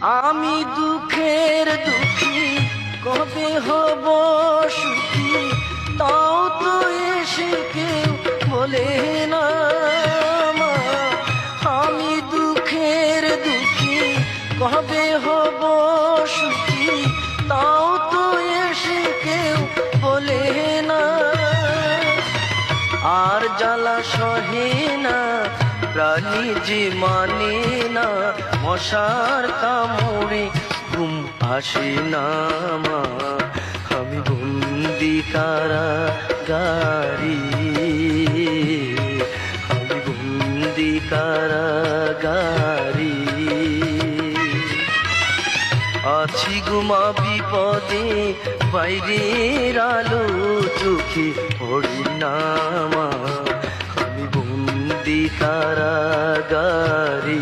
আমি দুঃখের দুঃখী কবে হব সুখী, তাও তো এসে কেউ বলে না মা। আমি দুঃখের দুঃখী কবে হব সুখী, তাও তো এসে কেউ বলে না। আর জ্বালা সহে না প্রাণী যে মানে না, মশার কামড়ে ঘুম আসে না মা। আমি বন্দি কারাগারে, আমি বন্দি কারাগারে। আছি গুমা বিপদে, বাইরের আলো চোখে পড়ে না মা। আমি বন্দি কারাগারে।